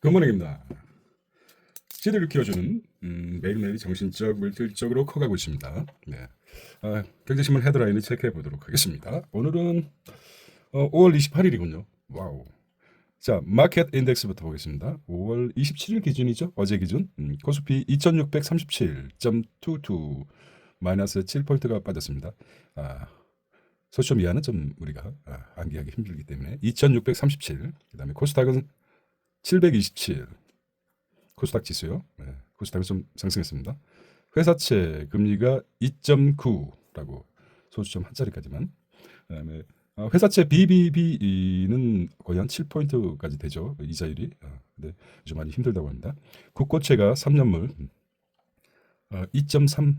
굿모닝입니다. CD를 키워주는 매일매일 정신적, 물질적으로 커가고 있습니다. 네. 경제신문 헤드라인을 체크해 보도록 하겠습니다. 오늘은 5월 28일이군요. 와우. 자, 마켓 인덱스부터 보겠습니다. 5월 27일 기준이죠. 어제 기준. 코스피 2637.22 마이너스 7포인트가 빠졌습니다. 소시점 이하는 좀 우리가 암기하기 힘들기 때문에 2637. 그다음에 코스닥은 727. 코스닥 지수요. 네, 코스닥은 좀 상승했습니다. 회사채 금리가 2.9라고 소수점 한 자리까지만. 그다음에 회사채 BBB는 거의 한 7포인트까지 되죠. 이자율이. 근데 좀 많이 힘들다고 합니다. 국고채가 3년물 2.3%.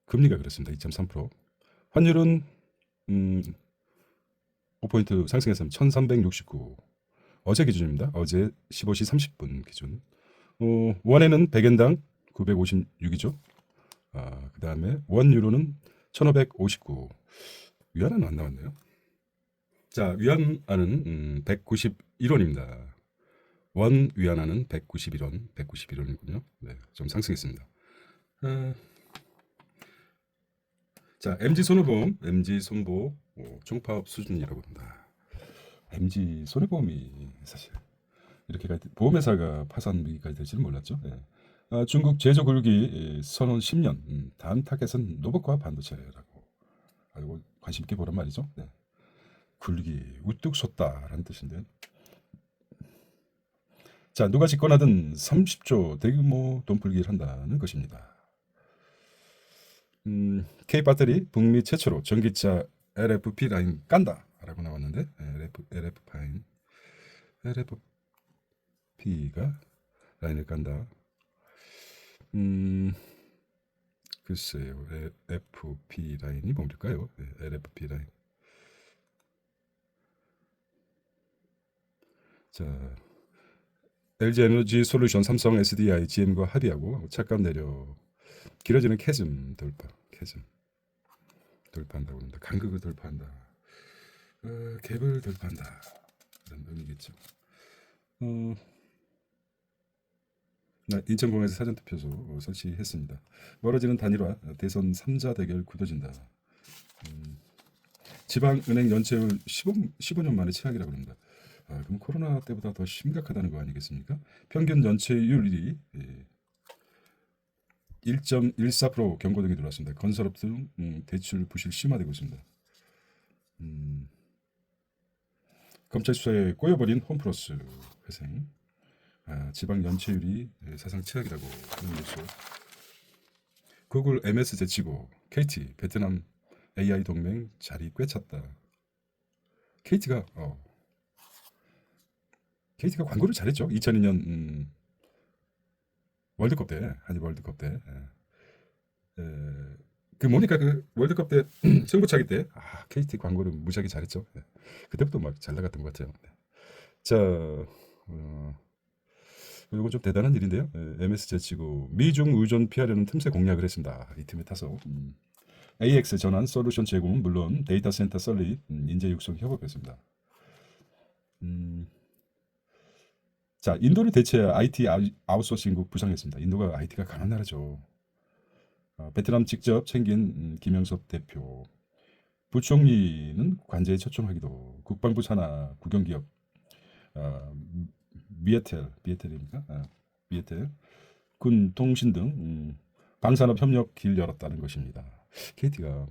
금리가 그렇습니다. 2.3%. 환율은 5포인트 상승해서 1369. 어제 기준입니다. 어제 15시 30분 기준. 원에는 100엔당 956이죠. 그 다음에 원 유로는 1559. 위안화는 안 나왔네요. 자, 위안화는 191원입니다. 원 위안화는 191원, 191원이군요. 네, 좀 상승했습니다. 자, MG손해보험, MG손보 총파업 수준이라고 합니다. MG 손해보험이 사실 이렇게 보험회사가 파산위기까지 될지는 몰랐죠. 네. 중국 제조굴기 선언 10년. 다음 타겟은 로봇과 반도체라고 알고 관심 있게 보란 말이죠. 네. 굴기 우뚝 솟다라는 뜻인데. 자, 누가 집권하든 30조 대규모 돈풀기를 한다는 것입니다. K배터리 북미 최초로 전기차 LFP 라인 깐다라고 나왔는데 LFP가 라인을 깐다. 글쎄요. LFP 라인이 뭘까요? LFP 라인. 자, LG에너지 솔루션, 삼성, SDI, GM과 합의하고 차값 내려 길어지는 캐즘 돌파. 캐즘 돌파한다고 합니다. 간극을 돌파한다. 갭을 돌파한다. 그런 의미겠죠. 인천공항에서 사전투표소 설치했습니다. 멀어지는 단일화, 대선 3자 대결 굳어진다. 지방은행 연체율 15년 만에 최악이라고 합니다. 그럼 코로나 때보다 더 심각하다는 거 아니겠습니까? 평균 연체율이 1.14% 경고등이 들어왔습니다. 건설업 등 대출 부실 심화되고 있습니다. 검찰 수사에 꼬여버린 홈플러스 회생. 지방 연체율이 사상 최악이라고 하는 뉴스. 구글 MS 제치고 KT 베트남 AI 동맹 자리 꿰찼다. KT가 광고를 잘했죠. 2002년 월드컵 때, 한일 월드컵 때. 그 모니까 그 월드컵 때 승부차기 때 KT 광고를 무지하게 잘했죠. 그때부터 막 잘 나갔던 것 같아요. 자, 이건 좀 대단한 일인데요. MS 제치고 미중 의존 피하려는 틈새 공략을 했습니다. 이 틈에 타서 AX 전환 솔루션 제공은 물론 데이터 센터 설립, 인재 육성 협업했습니다. 자, 인도를 대체할 IT 아웃소싱국 부상했습니다. 인도가 IT가 강한 나라죠. 베트남 직접 챙긴 김영섭 대표. 부총리는 관제에 초청하기도. 국방부 산하 국영기업 미에텔입니까? 미에텔 군 통신 등 방산업 협력 길 열었다는 것입니다. KT가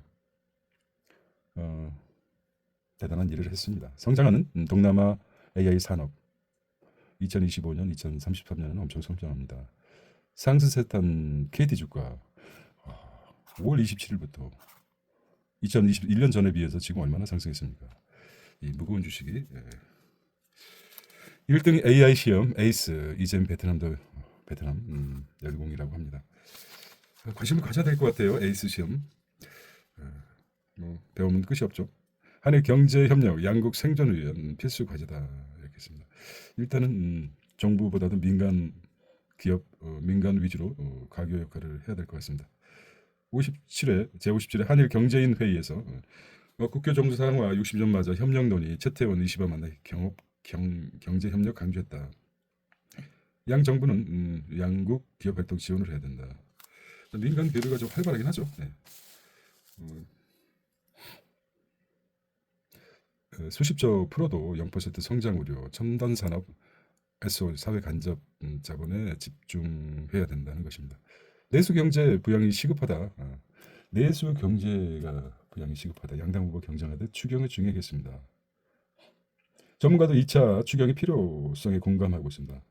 대단한 일을 했습니다. 성장하는 동남아 AI 산업 2025년, 2033년은 엄청 성장합니다. 상승세탄 KT 주가 5월 27일부터 2021년 전에 비해서 지금 얼마나 상승했습니까? 이 무거운 주식이 1등 AI 시험 에이스 이젠 베트남 열공이라고 합니다. 관심을 가져야 될 것 같아요. 에이스 시험 배우면 끝이 없죠. 한일 경제협력 양국 생존을 위한 필수 과제다 이렇게 했습니다. 일단은 정부보다도 민간 기업 민간 위주로 가교 역할을 해야 될 것 같습니다. 제57회 한일 경제인 회의에서 국교 정상화 60년 맞아 협력 논의 최태원 의시바 만나 경제 협력 강조했다. 양 정부는 양국 기업 활동 지원을 해야 된다. 민간 교류가 좀 활발하긴 하죠. 네. 수십조 풀어도 0% 성장 우려, 첨단 산업, SO 사회 간접 자본에 집중해야 된다는 것입니다. 내수 경제 부양이 시급하다. 내수 경제가 부양이 시급하다. 양당 후보 경쟁하듯 추경을 중요하겠습니다. 전문가도 2차 추경의 필요성에 공감하고 있습니다.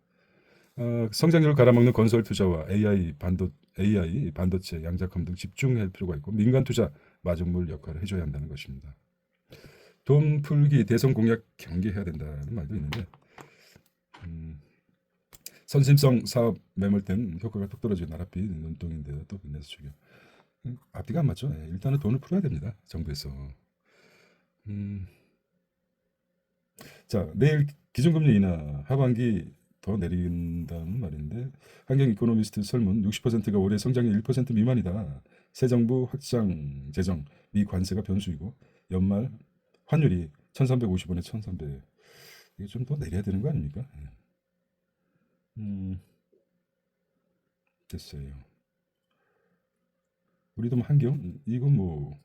성장률을 갈아먹는 건설 투자와 AI 반도체 양자컴 등 집중할 필요가 있고 민간 투자 마중물 역할을 해줘야 한다는 것입니다. 돈 풀기 대선 공약 경계해야 된다는 말도 있는데 선심성 사업 매몰된 효과가 뚝 떨어지고 나라비 눈덩이인데 또 빚내서 추경. 앞뒤가 안 맞죠. 일단은 돈을 풀어야 됩니다. 정부에서. 자, 내일 기준금리 인하 하반기 더 내린다는 말인데 환경 이코노미스트 설문 60%가 올해 성장률 1% 미만이다. 새 정부 확장 재정 미관세가 변수이고 연말 환율이 1,350원에 1,300. 이게 좀 더 내려야 되는 거 아닙니까? 됐어요. 우리도 뭐 환경 이건 뭐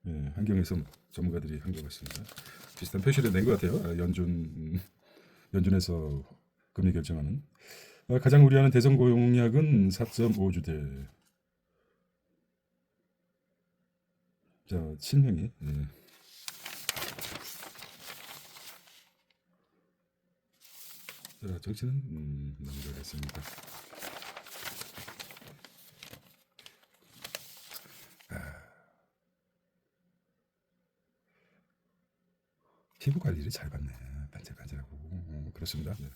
환경에서 전문가들이 한 것 같습니다. 비슷한 표시를 낸 것 같아요. 연준에서 금리 결정하는. 가장 우려하는 대선 공약은 4.5주대. 자, 친명이. 자, 정치는 넘어가겠습니다. 피부 관리를 잘 받네. 반질반질하고. 그렇습니다. 네.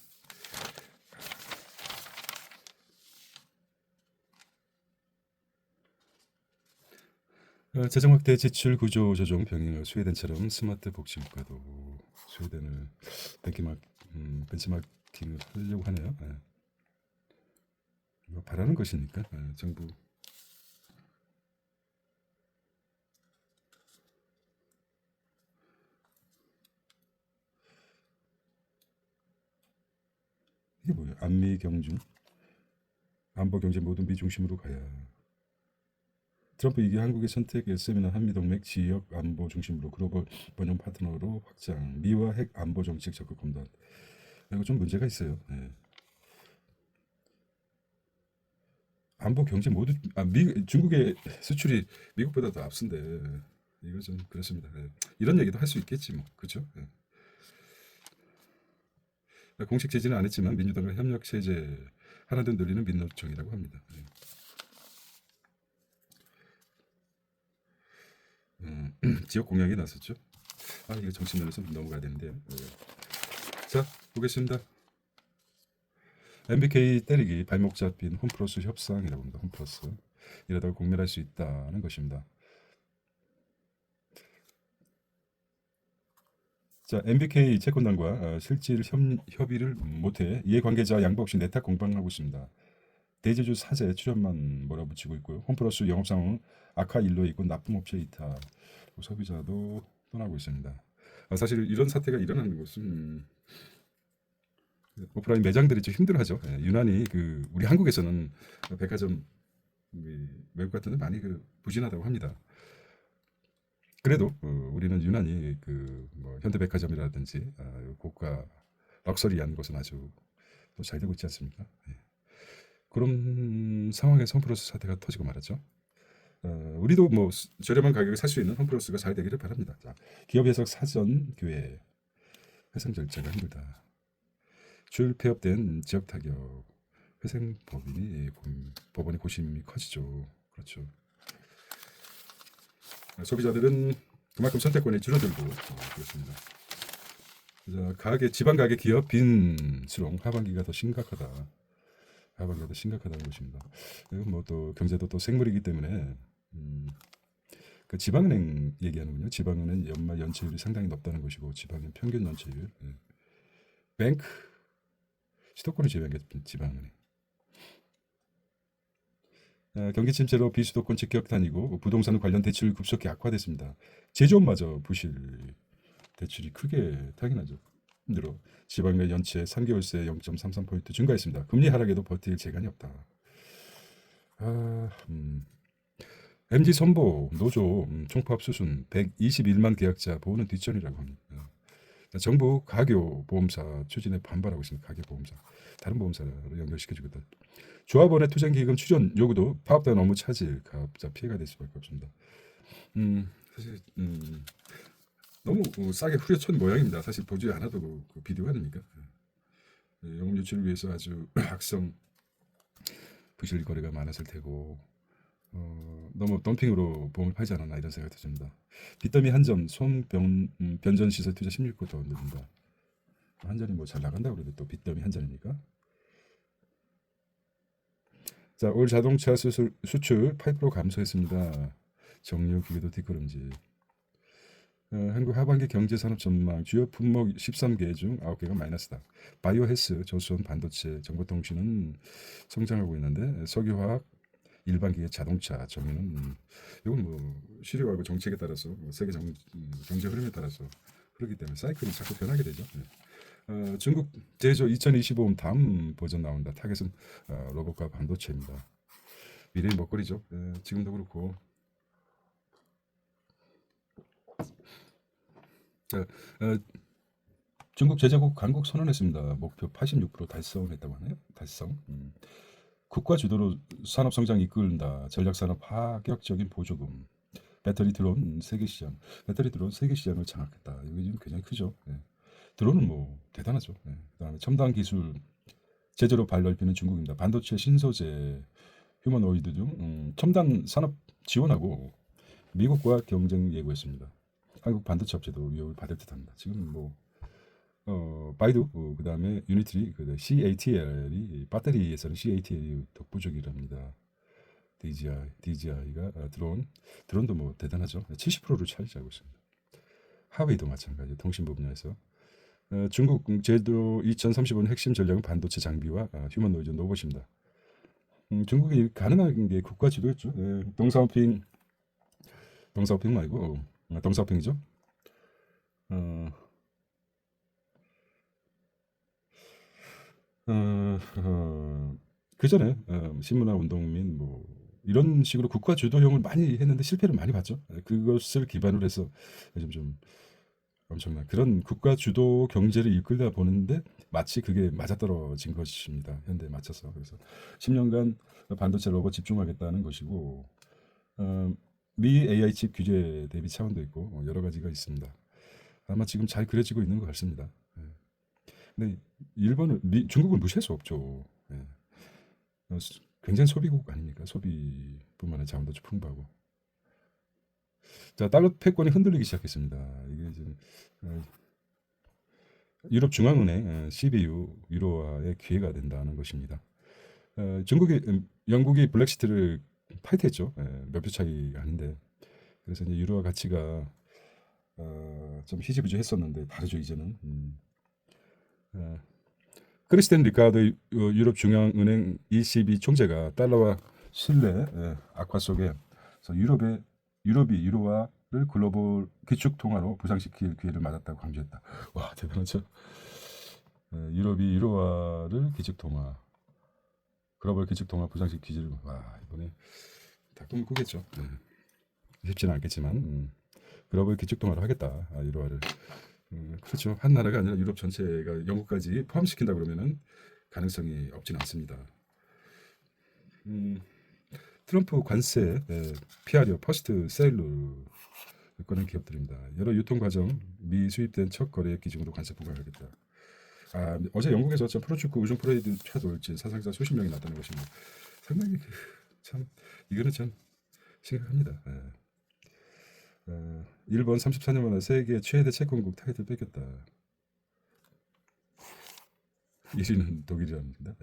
재정 확대 지출 구조 조정 병행을 스웨덴처럼 스마트 복지국가도 스웨덴을 벤치마킹을 하려고 하네요. 뭐 바라는 것이니까 정부. 이게 뭐예요? 안미 경중, 안보 경제 모든 미 중심으로 가야. 트럼프 이게 한국의 선택 SM이나 한미동맹 지역 안보 중심으로 글로벌 번영 파트너로 확장, 미와 핵 안보 정책 적극 검토. 이거 좀 문제가 있어요. 안보 경제 모두 중국의 수출이 미국보다 더 앞선데 이거 좀 그렇습니다. 이런 얘기도 할 수 있겠지 뭐 그렇죠? 공식 제지는 안 했지만 민주당과 협력 체제 하나 더 늘리는 민노총이라고 합니다. 지역 공약이 나섰죠. 이거 정치면에서 넘어가야 되는데요. 자, 보겠습니다. MBK 때리기 발목 잡힌 홈플러스 협상이라고 합니다. 홈플러스 이러다가 공멸할 수 있다는 것입니다. 자, MBK 채권단과 실질 협의를 못해 이해관계자 양보 없이 내탁 공방하고 있습니다. 대제주 사재 출연만 몰아붙이고 있고요. 홈플러스 영업 상황은 악화 일로에 있고 납품업체 이탈, 소비자도 떠나고 있습니다. 사실 이런 사태가 일어나는 것은 오프라인 매장들이 좀 힘들어하죠. 유난히 우리 한국에서는 백화점 외국 같은 데 많이 부진하다고 합니다. 그래도 우리는 유난히 뭐 현대백화점이라든지 고가 럭셔리한 곳은 아주 또 잘 되고 있지 않습니까? 그런 상황에서 홈플러스 사태가 터지고 말았죠. 우리도 뭐 저렴한 가격에 살 수 있는 홈플러스가 잘 되기를 바랍니다. 자, 기업 해석 사전 교회 회생 절차가 힘들다. 줄 폐업된 지역 타격 회생 법원의 고심이 커지죠. 그렇죠. 소비자들은 그만큼 선택권이 줄어들고 그렇습니다. 자, 지방 가게 기업 빈수렁 하반기가 더 심각하다. 하반기가 더 심각하다는 것입니다. 이건 뭐 또 경제도 또 생물이기 때문에 그 지방은행 얘기하는군요. 지방은행 연말 연체율이 상당히 높다는 것이고 지방은 평균 연체율. 뱅크 수도권을 제외한 지방은행. 경기 침체로 비수도권 직격탄이고 부동산 관련 대출 급속히 악화됐습니다. 제조업마저 부실 대출이 크게 타긴 하죠. 들어 지방내 연체 3개월 새 0.33포인트 증가했습니다. 금리 하락에도 버틸 재간이 없다. 아, MG 선보 노조 총파업 수순 121만 계약자 보호는 뒷전이라고 합니다. 정부 가교 보험사 추진에 반발하고 있습니다. 가교 보험사 다른 보험사로 연결시켜주겠다. 조합원의 투쟁기금 추전 요구도 파업단 업무 차질 가업자 피해가 될 수밖에 없습니다. 사실 너무 싸게 후려친 모양입니다. 사실 보지 않아도 그 비디오가 되니까 영업 유치를 위해서 아주 악성 부실 거래가 많았을 테고 너무 덤핑으로 보험을 팔지 않았나 이런 생각이 듭니다. 빚더미 한전 변전 시설 투자 16% 더 늘린다. 한전이 뭐 잘 나간다고 그래도 또 빚더미 한전이니까. 자, 올 자동차 수출 8% 감소했습니다. 정유 기계도 뒷걸음질. 한국 하반기 경제 산업 전망 주요 품목 13개 중 9개가 마이너스다. 바이오 헬스, 조선, 반도체, 정보통신은 성장하고 있는데 석유화학, 일반기계, 자동차, 정유는 이건 뭐 시류하고 정책에 따라서 세계 경제 흐름에 따라서 그렇기 때문에 사이클이 자꾸 변하게 되죠. 중국 제조 2025 다음 버전 나온다. 타겟은 로봇과 반도체입니다. 미래의 먹거리죠. 지금도 그렇고. 자, 중국 제조국 강국 선언했습니다. 목표 86% 달성했다고 하네요. 달성. 국가 주도로 산업 성장 이끌다. 전략 산업 파격적인 보조금. 배터리 드론 세계 시장. 배터리 드론 세계 시장을 장악했다. 이게 지금 굉장히 크죠. 드론은 뭐 대단하죠. 그다음에 첨단 기술 제재로 발 넓히는 중국입니다. 반도체 신소재, 휴머노이드 등 첨단 산업 지원하고 미국과 경쟁 예고했습니다. 한국 반도체 업체도 위협을 받을 듯합니다. 지금 뭐 바이두 그다음에 유니트리 CATL이 배터리에서는 CATL이 독보적이랍니다. DJI가 드론도 뭐 대단하죠. 70%를 차지하고 있습니다. 하웨이도 마찬가지 통신부 분야에서 중국 제도 2035년 핵심 전략은 반도체 장비와 휴머노이드 로봇입니다. 중국이 가능한 게 국가 지도였죠. 동사오핑 말고 동사오핑이죠. 그 전에 신문화 운동 및 뭐 이런 식으로 국가 주도형을 많이 했는데 실패를 많이 봤죠. 그것을 기반으로 해서 요즘 좀 엄청난 그런 국가 주도 경제를 이끌다 보는데 마치 그게 맞아떨어진 것입니다. 현대에 맞춰서. 그래서 10년간 반도체 로봇 집중하겠다는 것이고 미 AI 칩 규제 대비 차원도 있고 여러 가지가 있습니다. 아마 지금 잘 그려지고 있는 것 같습니다. 근데 중국은 무시할 수 없죠. 굉장히 소비국 아닙니까? 소비뿐만 아니라 자원도 풍부하고. 자, 달러 패권이 흔들리기 시작했습니다. 이게 지금 유럽 중앙은행 CBU 유로화의 기회가 된다는 것입니다. 영국이 블랙시트를 파이트했죠. 몇 표 차이 아닌데. 그래서 이제 유로화 가치가 좀 희지부지했었는데 다르죠 이제는. 크리스텐 리카르도 유럽 중앙은행 ECB 총재가 달러와 신뢰 악화 속에 유럽이 유로화를 글로벌 기축 통화로 부상시킬 기회를 맞았다고 강조했다. 와 대단하죠. 유럽이 유로화를 기축 통화, 글로벌 기축 통화 부상시킬 기회를 이번에 다 꿈꾸겠죠. 쉽지는 않겠지만 글로벌 기축 통화를 하겠다. 유로화를. 그렇죠. 한 나라가 아니라 유럽 전체가 영국까지 포함시킨다 그러면은 가능성이 없지는 않습니다. 트럼프 관세 피하려 퍼스트 세일로 꺼낸 기업들입니다. 여러 유통 과정 미 수입된 첫 거래액 기준으로 관세 부과하겠다. 어제 영국에서 프로축구 우승 프레이드 차돌진 사상자 수십 명이 났다는 것입니다. 상당히 참 이거는 참 심각합니다. 일본 34년 만에 세계 최대 채권국 타이틀 뺏겼다. 1위는 독일이랍니다.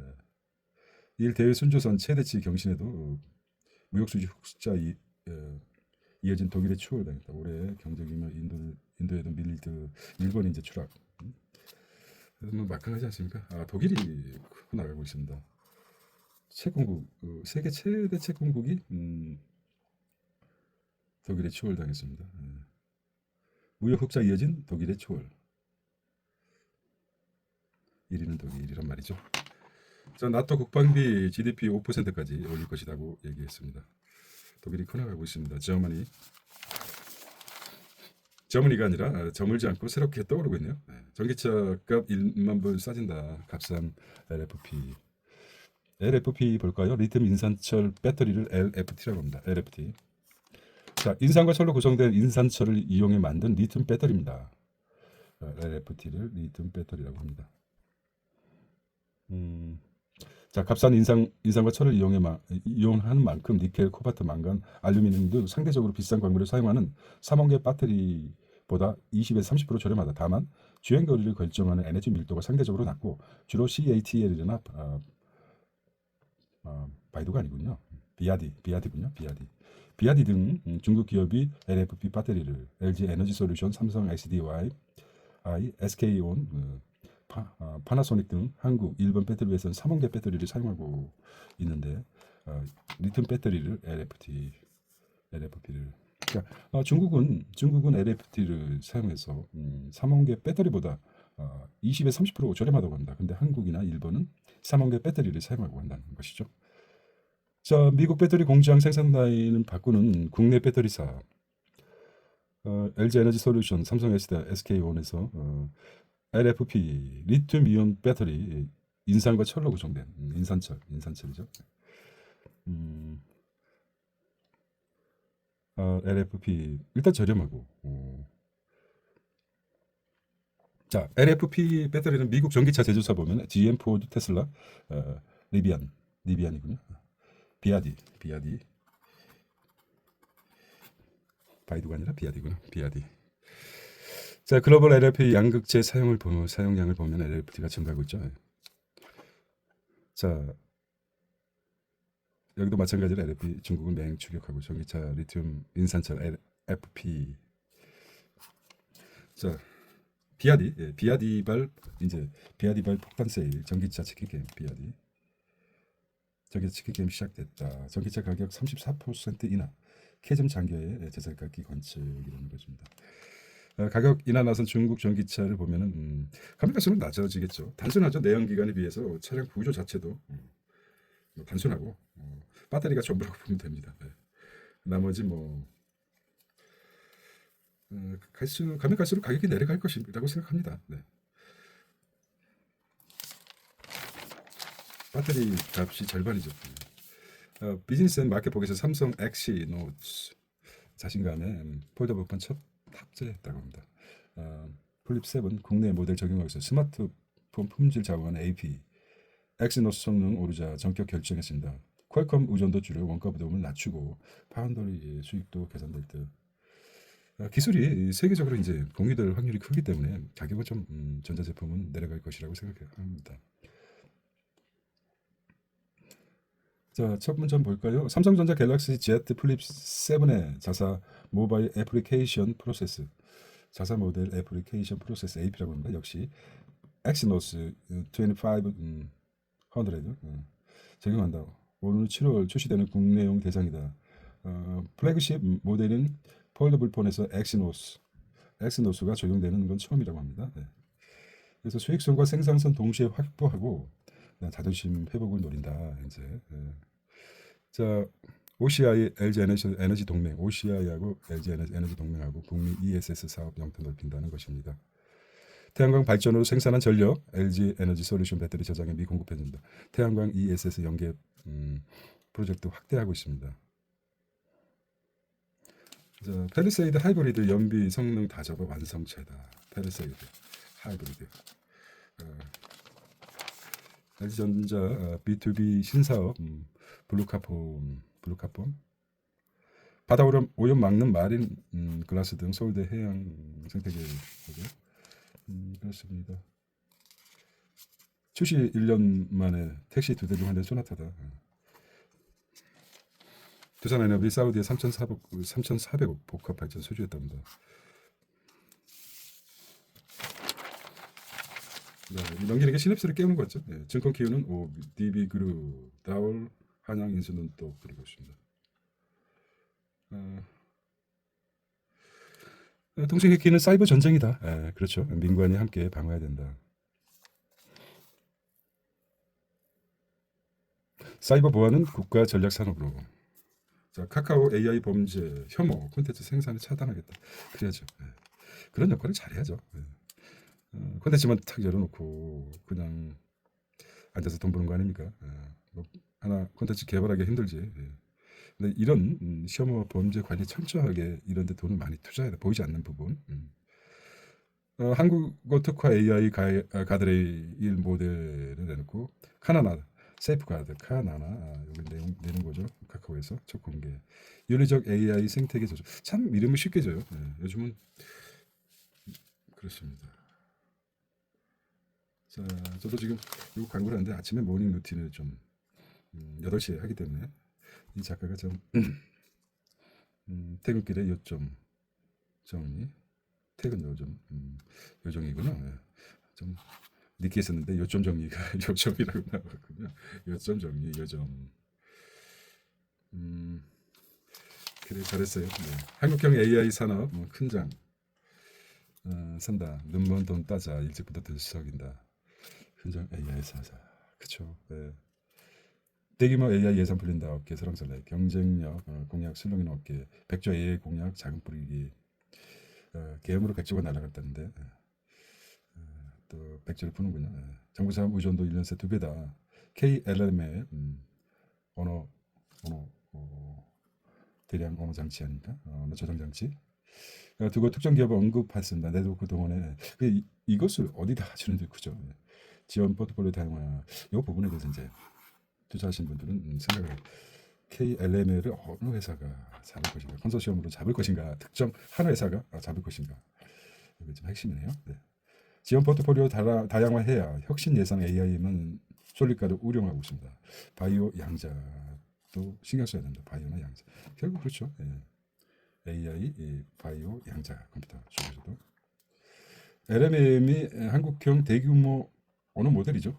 일 대회 순조선 최대치 경신에도 무역수지 흑자 이어진 독일의 추월을 당했다. 올해 경제 규모 인도에도 밀리드 일본이 이제 추락. 그래서 뭐 막강하지 않습니까? 독일이 크고 나가고 있습니다. 채권국 세계 최대 채권국이 독일의 추월 당했습니다. 무역 흑자 이어진 독일의 추월. 1위는 독일이란 말이죠. 자, 나토 국방비 GDP 5%까지 올릴 것이라고 얘기했습니다. 독일이 커나가고 있습니다. 저머니가 아니라 저물지 않고 새롭게 떠오르고 있네요. 전기차 값 1만 불 싸진다. 값싼 LFP. LFP 볼까요? 리튬 인산철 배터리를 LFT라고 합니다. LFT. 자, 인산과 철로 구성된 인산철을 이용해 만든 리튬 배터리입니다. LFT를 리튬 배터리라고 합니다. 자, 값싼 인산과 철을 이용하는 만큼 니켈, 코발트, 망간, 알루미늄 등 상대적으로 비싼 광물을 사용하는 삼원계 배터리보다 20에서 30% 저렴하다. 다만 주행 거리를 결정하는 에너지 밀도가 상대적으로 낮고 주로 CATL이나 바이두가 아니군요. 비아디군요. 비아디 등 중국 기업이 LFP 배터리를 LG 에너지 솔루션, 삼성 SDI, SK온, 파나소닉 등 한국, 일본 배터리에서는 3원계 배터리를 사용하고 있는데 리튬 배터리를 LFP를 그러니까 중국은 LFT를 사용해서 3원계 배터리보다 20에서 30% 저렴하다고 합니다. 근데 한국이나 일본은 3원계 배터리를 사용하고 한다는 것이죠. 자, 미국 배터리 공장 생산 라인을 바꾸는 국내 배터리사 LG 에너지 솔루션, 삼성 SK온에서 LFP 리튬 이온 배터리 인산과 철로 구성된 인산철이죠. LFP 일단 저렴하고 자, LFP 배터리는 미국 전기차 제조사 보면 GM, 포드, 테슬라, 리비안이군요. 비아디 바이두가 아니라 비아디구나. 비아디. 자, 글로벌 LFP 양극재 사용량을 보면 LFT가 증가하고 있죠. 자, 여기도 마찬가지로 LFP 중국은 맹 추격하고 전기차 리튬 인산철 LFP. 자, 비아디발 폭탄 세일 전기차 치킨 게임 비아디. 전기차 치킨 게임 시작됐다. 전기차 가격 34% 인하. 캐즘 장겨의 제작각기 관측이라는 것입니다. 가격 인하 나선 중국 전기차를 보면은 가격수는 낮아지겠죠. 단순하죠. 내연 기관에 비해서 차량 구조 자체도 단순하고 배터리가 전부라고 보면 됩니다. 네. 나머지 가면 갈수록 가격이 내려갈 것이라고 생각합니다. 네. 배터리 값이 절반이죠. 비즈니스 앤 마켓복에서 삼성 엑시노츠 자신감에 폴더블폰 첫 탑재했다고 합니다. 플립 7 국내 모델 적용하고 있어 스마트폰 품질 자부하는 AP 엑시노스 성능 오르자 전격 결정했습니다. 퀄컴 의존도 줄여 원가 부담을 낮추고 파운더리 수익도 개선될 듯. 기술이 세계적으로 이제 공유될 확률이 크기 때문에 가격은 좀 전자제품은 내려갈 것이라고 생각합니다. 자, 첫 문제 한번 볼까요? 삼성전자 갤럭시 Z 플립 7의 자사 모바일 애플리케이션 프로세스, 자사 모델 애플리케이션 프로세스 AP라고 합니다. 역시 엑시노스 2500 적용한다. 오늘 7월 출시되는 국내용 대상이다. 플래그십 모델인 폴더블 폰에서 엑시노스가 적용되는 건 처음이라고 합니다. 네. 그래서 수익성과 생산성 동시에 확보하고 자존심 회복을 노린다. 이제 자, OCI LG 에너지 동맹, OCI하고 LG 에너지 동맹하고 북미 ESS 사업 영토 넓힌다는 것입니다. 태양광 발전으로 생산한 전력 LG 에너지 솔루션 배터리 저장에 미공급해줍니다. 태양광 ESS 연계 프로젝트 확대하고 있습니다. 자, 펠리세이드 하이브리드 연비 성능 다 잡아 완성체다. 펠리세이드 하이브리드. LG전자 B2B 신사업 블루카폰 바다 오염 막는 마린 글라스 등 서울대 해양 생태계 그렇습니다. 출시 1년 만에 택시 2대 중 한 대 소나타다. 두산에너비 사우디에 3,400억 복합 발전 소주했답니다. 네, 넘기는 게 시냅스를 깨우는 거죠. 네, 증권 키우는 DB그룹, 다올, 한양 인수눈독 그리고 있습니다. 통신 해킹은 사이버 전쟁이다. 그렇죠. 민관이 함께 방어해야 된다. 사이버 보안은 국가 전략 산업으로. 자, 카카오 AI 범죄 혐오 콘텐츠 생산을 차단하겠다. 그래야죠. 예. 그런 역할을 잘해야죠. 예. 콘텐츠만 탁 열어놓고 그냥 앉아서 돈 버는 거 아닙니까? 뭐 하나 콘텐츠 개발하기 힘들지. 예. 근데 이런 혐오 범죄 관리 철저하게 이런 데 돈을 많이 투자해야 돼. 보이지 않는 부분. 한국어 특화 AI 가드레일 모델을 내놓고 카나나 세이프가드 카나나 여기 내는 거죠. 카카오에서 첫 공개 윤리적 AI 생태계 조절. 참 이름을 쉽게 줘요. 요즘은 그렇습니다. 자, 저도 지금 이 광고를 하는데 아침에 모닝 루틴을 좀 8시에 하기 때문에 이 작가가 좀 퇴근길에 요점 정리 퇴근 요점 요정이구나. 좀 늦게 했었는데 요점 정리가 요점이라고 나왔군요. 요점 정리 요점. 그래 잘했어요. 네. 한국형 AI 산업 큰장 산다. 눈먼 돈 따자. 일찍부터 들썩인다. 큰장 AI 사자. 그쵸. 네. 대규모 AI 예산 풀린다. 업계 설왕설래. 경쟁력 공약 술렁이는 업계. 백조 AI 공약 자금 뿌리기. 계엄으로 백조가 날아갔다는데 또 백조를 푸는군요. 정부 사업 의존도 1년 새 2배다. KLM의 언어 대량 언어 장치 아닙니까? 언어 저장 장치. 두고 특정 기업을 언급했습니다. 네트워크 동원에 이것을 어디다 주는데 그죠? 지원 포트폴리오 다양화 이 부분에 대해서 이제 투자하신 분들은 생각을 KLM을 어느 회사가 잡을 것인가, 컨소시엄으로 잡을 것인가, 특정 한 회사가 잡을 것인가 이게 좀 핵심이네요. 네. 지원 포트폴리오 다양화해야 혁신 예상 AI만 솔직가를 우려하고 있습니다. 바이오 양자도 신경 써야 됩니다. 바이오나 양자 결국 그렇죠. AI 바이오 양자 컴퓨터 쪽에서도 LMM이 한국형 대규모 어느 모델이죠.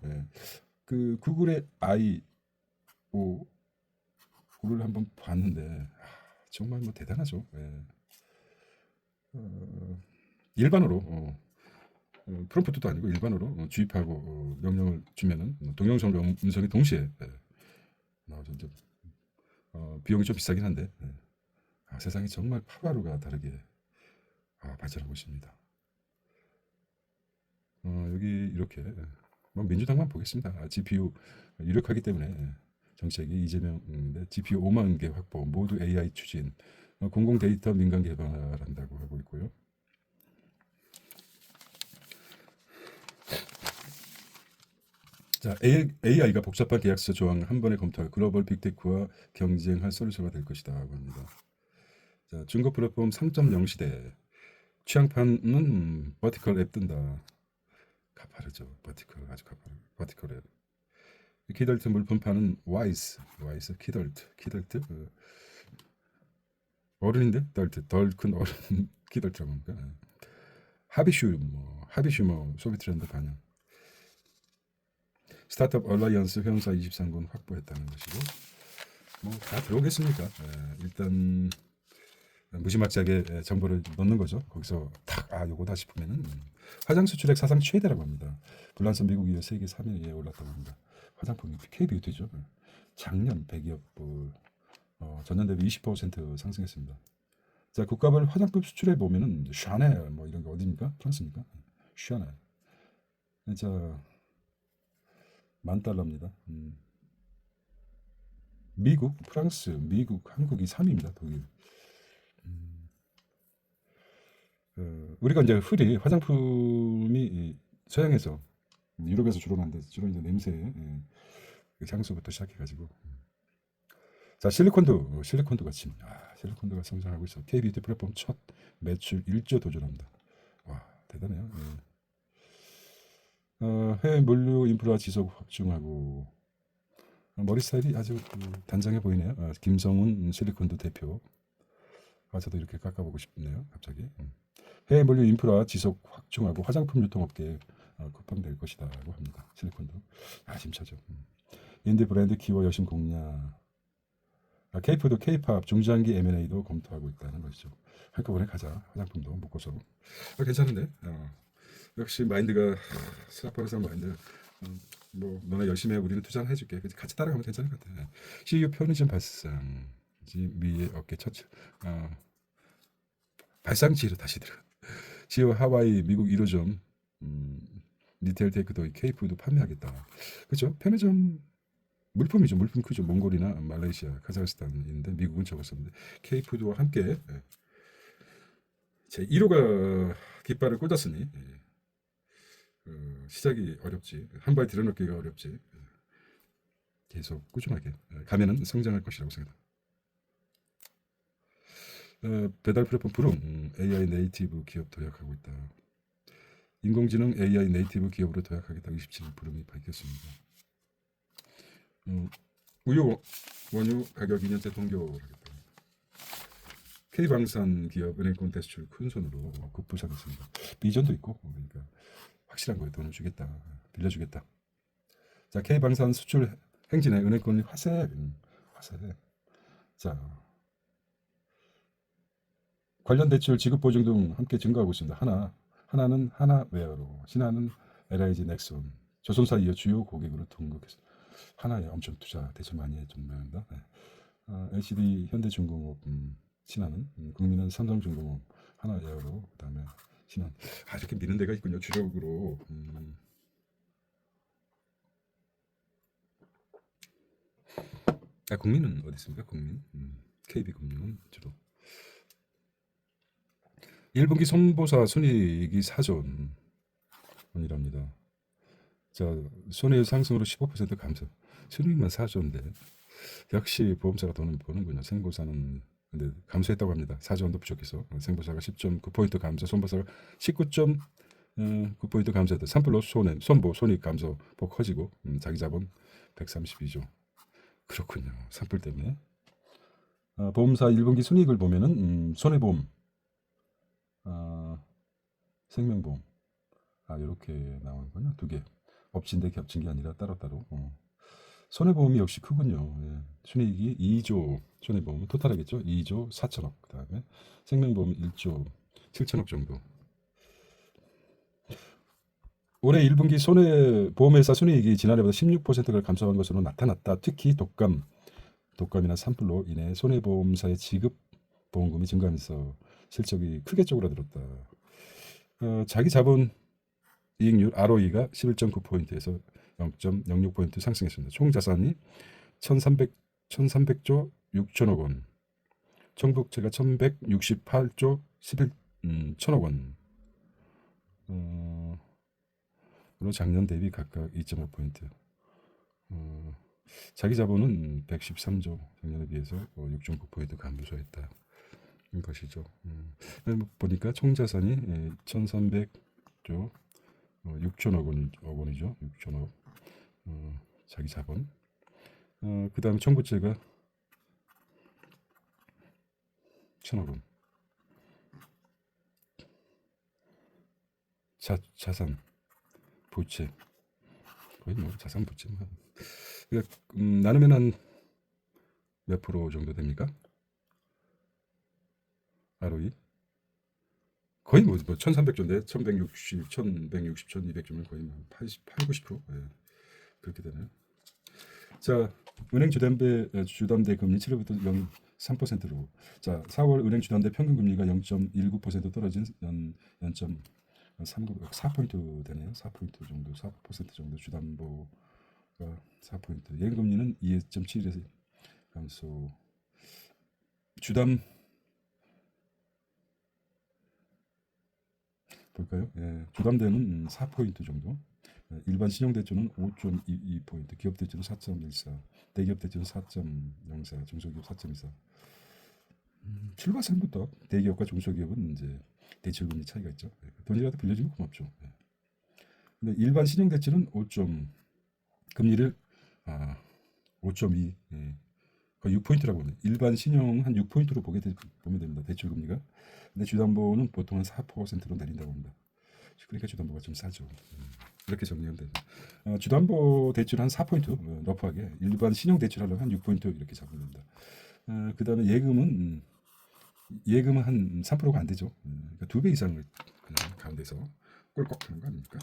그 구글의 I5를 한번 봤는데 정말 뭐 대단하죠. 일반어로 프롬프트도 아니고 일반어로 주입하고 명령을 주면은 동영상 음성이 동시에 나오죠. 이제 비용이 좀 비싸긴 한데 세상이 정말 하루하루가 다르게 발전하고 있습니다. 여기 이렇게 뭐 민주당만 보겠습니다. GPU 유력하기 때문에 정책이 이재명인데 GPU 5만 개 확보, 모두 AI 추진, 공공 데이터 민간 개발한다고 하고 있고요. 자, AI가 복잡한 계약서 조항 한 번에 검토할 글로벌 빅테크와 경쟁할 솔루션가 될 것이다 하고 합니다. 자, 중고 플랫폼 3.0 시대. 취향판은 버티컬 앱 뜬다. 가파르죠. 버티컬 아주 가파르. 버티컬 앱. 키덜트 물품파는 와이스 키덜트 어른인데 덜 큰 어른 키덜트라고 합니까? 하비슈머 소비트렌드 반영. 스타트업 얼라이언스 회원사 23군 확보했다는 것이고 뭐 다 들어오겠습니까? 일단 무지막지하게 정보를 넣는 거죠. 거기서 탁 요거다 싶으면은 화장 수출액 사상 최대라고 합니다. 불란서 미국 이후 세계 3위에 올랐다고 합니다. 화장품 K뷰티죠. 작년 100여 불 전년 대비 20% 상승했습니다. 자, 국가별 화장품 수출해 보면은 샤넬 뭐 이런 게 어디입니까? 프랑스입니까? 샤넬. 자, $10,000입니다. 미국, 프랑스, 미국, 한국이 3위입니다. 독일. 우리가 이제 흔히 화장품이 서양에서 유럽에서 주로 나는데 주로 이제 냄새, 향수부터 시작해가지고 자 실리콘도가 지금 실리콘도가 성장하고 있어. K뷰티 플랫폼 첫 매출 1조 도전합니다. 와 대단해요. 해외 물류 인프라 지속 확충하고 머리 스타일이 아주 단정해 보이네요. 김성훈 실리콘도 대표. 저도 이렇게 깎아보고 싶네요. 갑자기. 해외 물류 인프라 지속 확충하고 화장품 유통업계에 급방될 것이다라고 합니다. 실리콘도 힘차죠. 인디 브랜드 키워 여심 공략. K푸드, K팝, 중장기 M&A도 검토하고 있다는 것이죠. 한꺼번에 가자. 화장품도 묶어서. 괜찮은데. 역시 마인드가 스라파르사 마인드. 뭐 너네 열심히 해 우리는 투자를 해줄게. 그치? 같이 따라가면 괜찮을 것 같아. CU 편의점 발상 미의 어깨 첫 발상지로 다시 들어. 지오 하와이 미국 1호점 리테일 테이크도 K푸드 판매하겠다. 그렇죠? 편의점 물품이죠. 물품 크죠. 몽골이나 말레이시아, 카자흐스탄인데 미국은 적었었는데 K푸드와 함께 제 1호가 깃발을 꽂았으니 시작이 어렵지. 한 발 들여놓기가 어렵지. 계속 꾸준하게 가면은 성장할 것이라고 생각합니다. 배달 플랫폼 브룸 AI 네이티브 기업 도약하고 있다. 인공지능 AI 네이티브 기업으로 도약하겠다고 27일 브룸이 밝혔습니다. 우유 원유 가격 2년째 동결하겠다. K방산 기업 은행권 대출 큰 손으로 급부상했습니다. 비전도 있고 그러니까 확실한 거예요. 돈을 주겠다. 빌려주겠다. 자, K방산 수출 행진에 은행권이 화세. 자, 관련 대출 지급 보증 등 함께 증가하고 있습니다. 하나는 하나웨어로, 신한은 LIG 넥슨, 조선사 이어 주요 고객으로 등극했습니다. 하나에 엄청 투자 대출 많이 해준 모양입니다. 네. LCD 현대중공업, 신한은, 국민은 삼성중공업, 하나웨어로, 그다음에 신한. 이렇게 미는 데가 있군요. 주력으로. 국민은 어디 있습니까? 국민. KB금융은 주로. 1분기 손보사 순이익이 4조 원이랍니다. 자, 손해율 상승으로 15% 감소. 순이익만 4조인데 역시 보험사가 돈을 버는군요. 생보사는 근데 감소했다고 합니다. 4조 원도 부족해서 생보사가 10.9포인트 감소, 손보사가 19.9포인트 감소했다. 산불로 손익 감소 커지고 자기 자본 132조. 그렇군요. 산불 때문에. 보험사 1분기 순이익을 보면은 손해보험, 생명보험, 이렇게 나오는군요. 두 개. 엎친 데 겹친 게 아니라 따로따로. 손해보험이 역시 크군요. 예. 순이익이 2조, 손해보험은 토탈하겠죠. 2조 4천억. 그 다음에 생명보험 1조 7천억 정도. 올해 1분기 보험회사 순이익이 지난해보다 16%가 감소한 것으로 나타났다. 특히 독감이나 산불로 인해 손해보험사의 지급 보험금이 증가하면서 실적이 크게 쪼그라들었다. 자기 자본 이익률 ROE가 11.9포인트에서 0.06포인트 상승했습니다. 총 자산이 1300조 6천억 원, 총부채가 1168조 11천억 원. 작년 대비 각각 2.5포인트. 자기 자본은 113조, 작년에 비해서 6.9포인트 감소했다. 것이죠. 보니까 총 자산이 1,300조 6천억 원이죠. 6천억. 자기 자본. 그 다음에 총부채가 1,000억 원. 자산, 부채. 거의 뭐 자산 부채만. 그러니까 나누면 한 몇 프로 정도 됩니까? ROE? 거의 뭐 1,300조인데 1,160, 1,200조면 거의 뭐 88, 90%. 예. 그렇게 되네요. 자, 은행 주담대 금리 7월부터 0.3%로. 자, 4월 은행 주담대 평균 금리가 0.19% 떨어진 4포인트 되네요. 4포인트 정도, 4% 정도 주담보가 4포인트. 예금금리는 2.7에서 감소. 볼까요? 예, 주담대는 4포인트 정도. 일반 신용대출은 5.22포인트, 기업대출은 4.14, 대기업대출은 4.04, 중소기업 4.24. 출발선부터 대기업과 중소기업은 이제 대출금리 차이가 있죠. 돈이라도 빌려주면 고맙죠. 근데 일반 신용대출은 금리를 5.2, 거의 6포인트라고 보면 일반 신용 한 6포인트로 보면 됩니다. 대출금리가. 근데 주담보는 보통 한 4%로 내린다고 합니다. 그러니까 주담보가 좀 싸죠. 이렇게 정리하면 되죠. 주담보 대출 한 4포인트 러프하게, 일반 신용 대출 하려면 한 6포인트 이렇게 잡으면 됩니다. 그 다음에 예금은 한 3%가 안 되죠. 그러니까 2배 이상을 그냥 가운데서 꿀꺽 하는 거 아닙니까?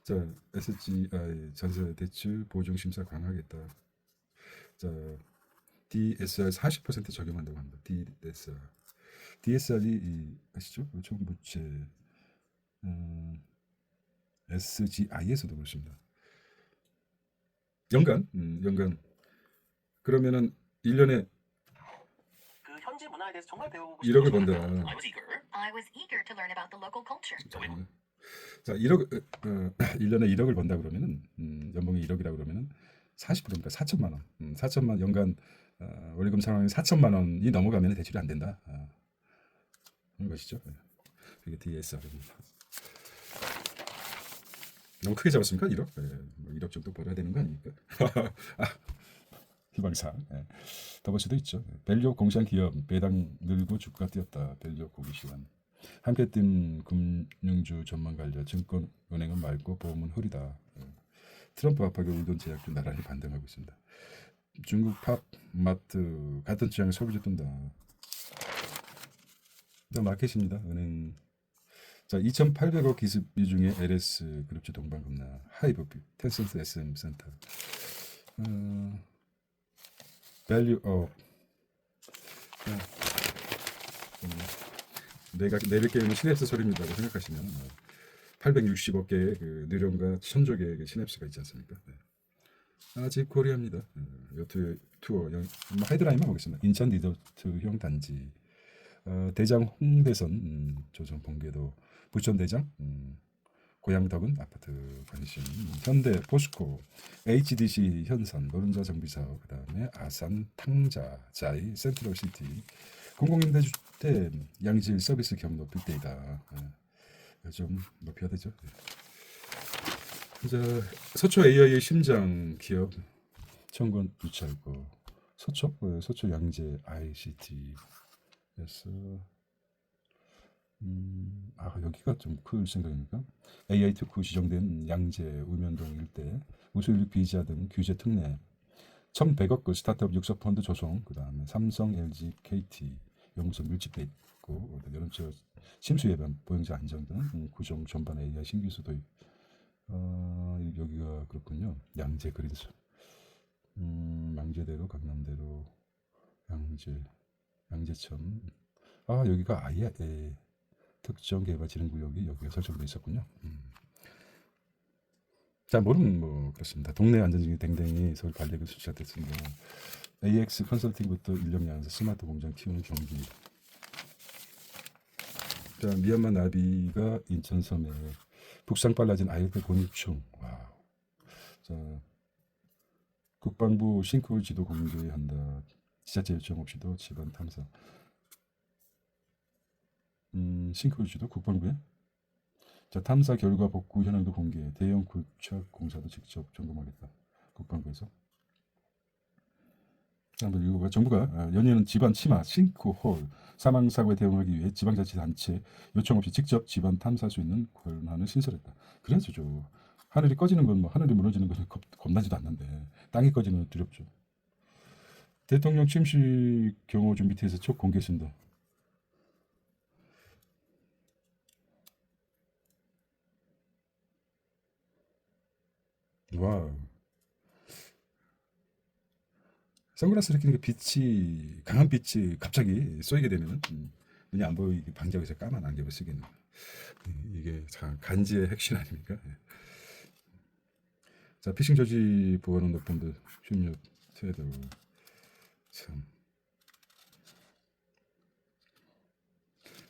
자, SGI 전세 대출 보증 심사 강화하겠다. 자, DSR 40% 적용한다고 합니다. DSR. DSR이 아시죠? 총부채 SGI에서도 그렇습니다. 연간 그러면은 1년에 그 현지 문화에 대해서 정말 배우고 1억을 번다. I was eager to learn about the local culture. 자, 1억 1년에 1억을 번다 그러면은 연봉이 1억이라 그러면은 40%니까 4천만 원. 4천만 연간 월급 상황이 4천만 원이 넘어가면 대출이 안 된다. 그런 것이죠. 그게 DSR입니다. 너무 크게 잡았습니까? 1억? 뭐 1억 정도 벌어야 되는 거 아닙니까? 희망상. 더 볼 수도 있죠. 밸류 공시한 기업 배당 늘고 주가 뛰었다. 밸류 고기 시간. 함께 뛴 금융주 전망 관련 증권 은행은 맑고 보험은 흐리다. 트럼프 압박에 울던 제약도 나란히 반등하고 있습니다. 중국 팝 마트 같은 취향의 소비주 뜬다. 마켓입니다. 은행. 자, 2,800억 기습 비중의 LS 그룹주 동방금나 하이브 텐센트 SM 센터. 밸류 내가 내릴 게임은 시냅스 소리입니다라고 생각하시면 860억 개의 그 느령과 1000조 개의 그 시냅스가 있지 않습니까? 아직 코리아입니다. 요트 투어 헤드라인만 보겠습니다. 인천 리조트형 단지, 대장 홍대선 조선 봉계도, 부천 대장, 고양덕은 아파트 관심, 현대 포스코, HDC 현산 노른자 정비사업, 그다음에 아산 탕자 자이 센트럴시티, 공공임대주택 양질 서비스 경로 빅데이터 좀 높여야 되죠. 이제 서초 AI의 심장 기업 청건 유찰고 서초 양재 ICT에서 여기가 좀 클 생각입니까? AI 특구 지정된 양재 우면동 일대 우수인력 비자 등 규제 특례 1,100억 그 스타트업 육성 펀드 조성, 그다음에 삼성, LG, KT 연구소 밀집돼 있고 여론조 침수 예방 보행자 안정 등 구종 전반 AI 신기술 도입. 여기가 그렇군요. 양재 그린스. 양재대로 강남대로 양재천. 여기가 아예 특정 개발 진행 구역이 여기가 설정돼 있었군요. 자, 모르면 뭐 그렇습니다. 동네 안전증이 댕댕이 서울 관리구 수치됐습니다. AX 컨설팅부터 인력 양에서 스마트 공장 키우는 경기. 자, 미얀마 나비가 인천 섬에 북상 빨라진 ILP 곤충. 와우. 자, 국방부 싱크홀 지도 공개한다. 지자체 요청 없이도 집안 탐사. 싱크홀 지도 국방부에. 자, 탐사 결과 복구 현황도 공개. 대형 굴착 공사도 직접 점검하겠다. 국방부에서. 한번 정부가 연이은 집안 침하, 싱크홀 사망 사고에 대응하기 위해 지방자치단체 요청 없이 직접 집안 탐사할 수 있는 권한을 신설했다. 그래서죠. 하늘이 꺼지는 건 뭐 하늘이 무너지는 건 겁나지도 않는데 땅이 꺼지는 건 두렵죠. 대통령 취임식 경호 준비태세 촉 공개했습니다. 와. 선글라스를 끼는 게 빛이 강한 빛이 갑자기 쏘이게 되면은 눈이 안 보이게 방지하기 까만 안경을 쓰겠는 이게 참 간지의 핵심 아닙니까? 자, 피싱 조지 보호하는 높은들 출력 태도 참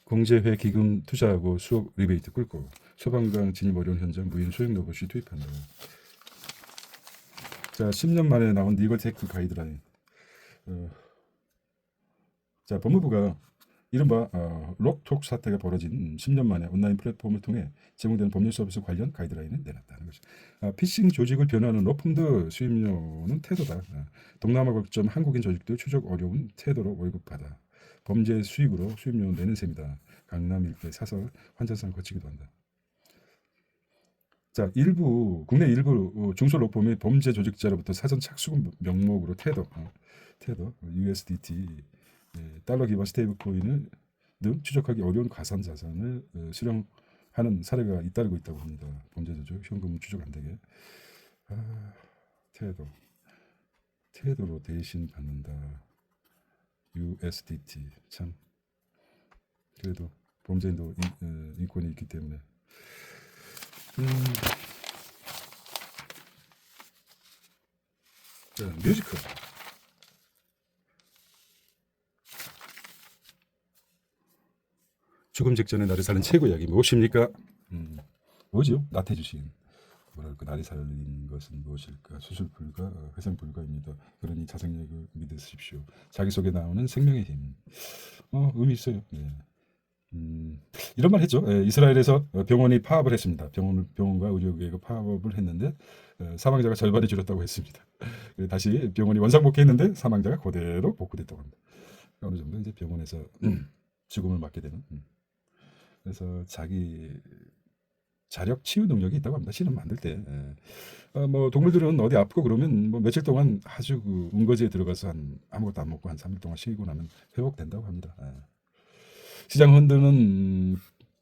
공제회 기금 투자하고 수억 리베이트 꿀고 소방관 진입 어려운 현장 무인 소형 로봇이 투입한다. 자, 10년 만에 나온 리걸 테크 가이드라인. 자, 법무부가 이른바 록톡 사태가 벌어진 10년 만에 온라인 플랫폼을 통해 제공되는 법률 서비스 관련 가이드라인을 내놨다는 것이. 피싱 조직을 변호하는 로펌들 수임료는 태도다. 동남아 거점 한국인 조직도 추적 어려운 태도로 월급받아 범죄 수익으로 수임료 내는 셈이다. 강남 일대 사설 환전상을 거치기도 한다. 자, 국내 일부 중소 로펌이 범죄 조직자로부터 사전 착수금 명목으로 태도 USDT 달러 기반 스테이블 코인을 등 추적하기 어려운 가상 자산을 수령 하는 사례가 잇따르고 있다고 합니다. 범죄자죠. 현금 추적 안 되게. 아, 테더로 대신 받는다. USDT 참 그래도 범죄인도 인권이 있기 때문에 자, 뮤지컬 죽음 직전에 나를 살린 최고 약이 무엇입니까? 뭐죠? 나태주 시인 뭐랄까 나를 살린 것은 무엇일까? 수술 불가, 회상 불가입니다. 그러니 자생력을 믿으십시오. 자기 속에 나오는 생명의 힘. 의미 있어요. 네. 이런 말 했죠. 이스라엘에서 병원이 파업을 했습니다. 병원과 의료계가 파업을 했는데 사망자가 절반이 줄었다고 했습니다. 다시 병원이 원상복귀했는데 사망자가 그대로 복구됐다고 합니다. 어느 정도 이제 병원에서 죽음을 맞게 되는. 그래서 자기 자력 치유 능력이 있다고 합니다. 실험 만들 때. 뭐 동물들은 어디 아프고 그러면 뭐 며칠 동안 아주 그 응거지에 들어가서 아무것도 안 먹고 한 3일 동안 쉬고 나면 회복된다고 합니다. 시장 흔드는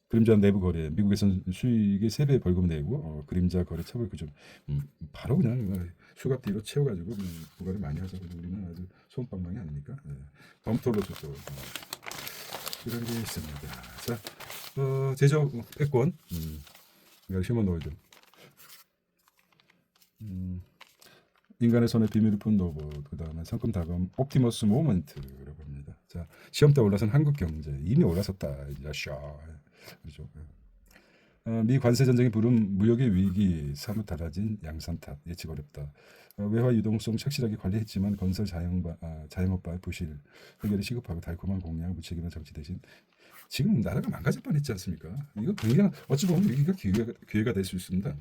그림자 내부 거래. 미국에서는 수익의 3배 벌금 내고 그림자 거래 처벌 규정. 바로 그냥 수갑뒤로 채워가지고 부과를 많이 하죠. 우리는 아주 손방망이 아닙니까? 범톨로 줬죠. 이런 게 있습니다. 자, 제조 패권. 휴먼 월드. 인간의 손에 비밀을 푼 로봇. 그 다음에 성금 다금 옵티머스 모먼트라고 합니다. 자, 시험대 올라선 한국 경제 이미 올라섰다. 이제 그렇죠. 미 관세 전쟁이 부른 무역의 위기, 사뭇 달라진 양산 탓 예측 어렵다. 외화 유동성 착실하게 관리했지만 건설 자영업바의 부실, 해결이 시급하고 달콤한 공약, 무책임한 정치 대신 지금 나라가 망가질 뻔했지 않습니까? 이거 굉장히 어찌 보면 위기가 기회가 될 수 있습니다.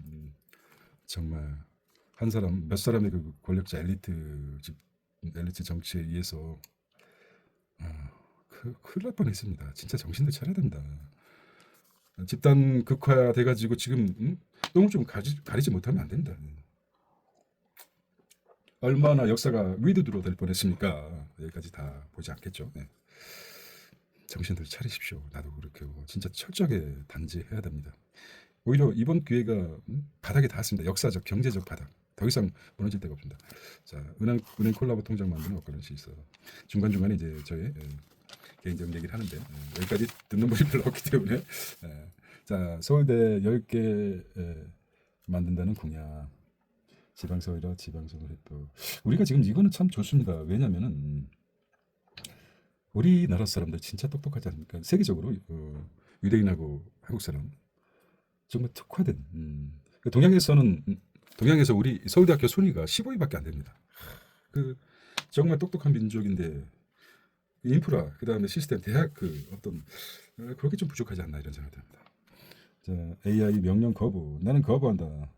정말 한 사람 몇 사람의 그 권력자 엘리트 정치에 의해서 큰일 날 뻔했습니다. 진짜 정신을 차려야 된다. 집단 극화돼가지고 지금 똥을 좀 가리지 못하면 안 된다. 얼마나 역사가 위드드로 될 뻔했습니까? 여기까지 다 보지 않겠죠. 네. 정신들 차리십시오. 나도 그렇게 진짜 철저하게 단지해야 됩니다. 오히려 이번 기회가 바닥에 닿았습니다. 역사적, 경제적 바닥. 더 이상 무너질 데가 없습니다. 자, 은행 콜라보 통장 만드는 업그레이드 있어. 중간중간에 이제 저의 개인적인 얘기를 하는데 여기까지 듣는 분이 별로 없기 때문에 자, 서울대 10개 만든다는 공약. 지방서울이라 지방서울 또 우리가 지금 이거는 참 좋습니다. 왜냐면은 우리나라 사람들 진짜 똑똑하지 않습니까? 세계적으로 유대인하고 한국 사람 정말 특화된 동양에서 우리 서울대학교 순위가 15위밖에 안 됩니다. 그 정말 똑똑한 민족인데 인프라 그다음에 시스템 대학 어떤 그렇게 좀 부족하지 않나 이런 생각이 듭니다. 자, AI 명령 거부. 나는 거부한다.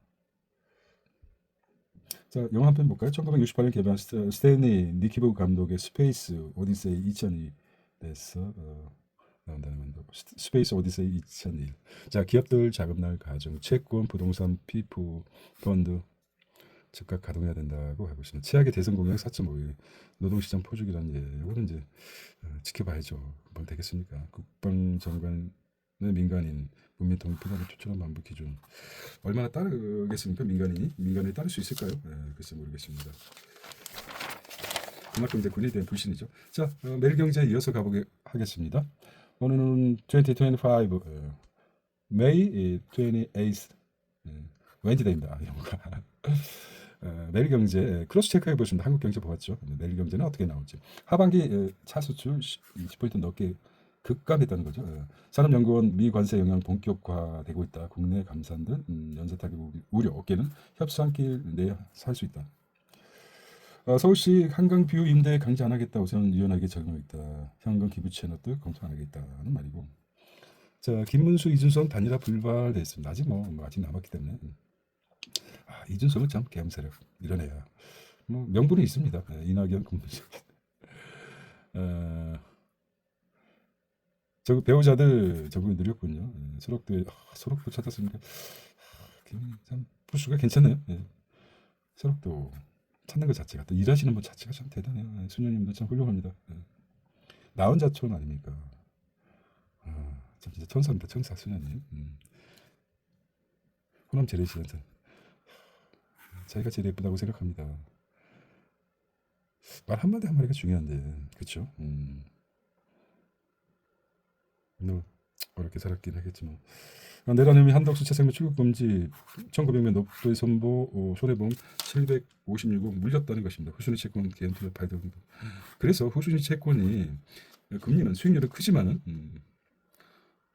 자, 영화 한 편 볼까요? 1968년 개봉한 스탠리 니키보그 감독의 스페이스 오디세이 2002에서 나온다는 건데 스페이스 오디세이 2001. 자, 기업들 자금날 가정, 채권, 부동산, 피부, 펀드 즉각 가동해야 된다고 하고 있습니다. 최악의 대선 공약 4.5일 노동시장 포죽이라는 이거는 이제 지켜봐야죠. 뭘 되겠습니까? 국방장관의 민간인 문민 통일 필요한 추천한 만부 기준 얼마나 따르겠습니까? 민간인이 따를 수 있을까요? 글쎄 모르겠습니다. 그만큼 이제 군에 대한 불신이죠. 자, 매일경제에 이어서 가보게 하겠습니다. 오늘은 2025 May 28th 웬디데이입니다. 영어가 매일경제 크로스 체크해 보시면 한국경제 보았죠. 매일경제는 어떻게 나올지 하반기 차 수출 20% 넘게 급감했다는 거죠. 산업연구원 미관세 영향 본격화되고 있다. 국내 감산들 연쇄 타격 우려. 업계는 협상길 내야 살 수 있다. 서울시 한강 뷰 임대 강제 안 하겠다. 우선 유연하게 적용하겠다. 현금 기부 채널도 검토 안 하겠다는 말이고. 자, 김문수, 이준석 단일화 불발됐습니다. 아직 아직 남았기 때문에. 이준석은 참 개암세력 이런 애야. 명분이 있습니다. 이낙연, 김문수. 저 배우자들 저분이 느렸군요. 소록도 찾았습니까? 참 부수가 괜찮네요. 소록도 찾는 것 자체가 또 일하시는 분 자체가 참 대단해요. 수녀님도 참 훌륭합니다. 나 혼자 촌 아닙니까? 참 진짜 천사입니다. 천사 수녀님. 호남 재래시장은 자기가 제일 예쁘다고 생각합니다. 말 한마디 한마디가 중요한데, 그쵸? 뭐 어렵게 살았긴 하겠지만. 내란혐의 한덕수 채상면 출국 금지 1900년 녹도의 선보 손해보험 756억 물렸다는 것입니다. 후순위 채권 개인 투자 파이더 등등. 그래서 후순위 채권이 금리는 수익률은 크지만은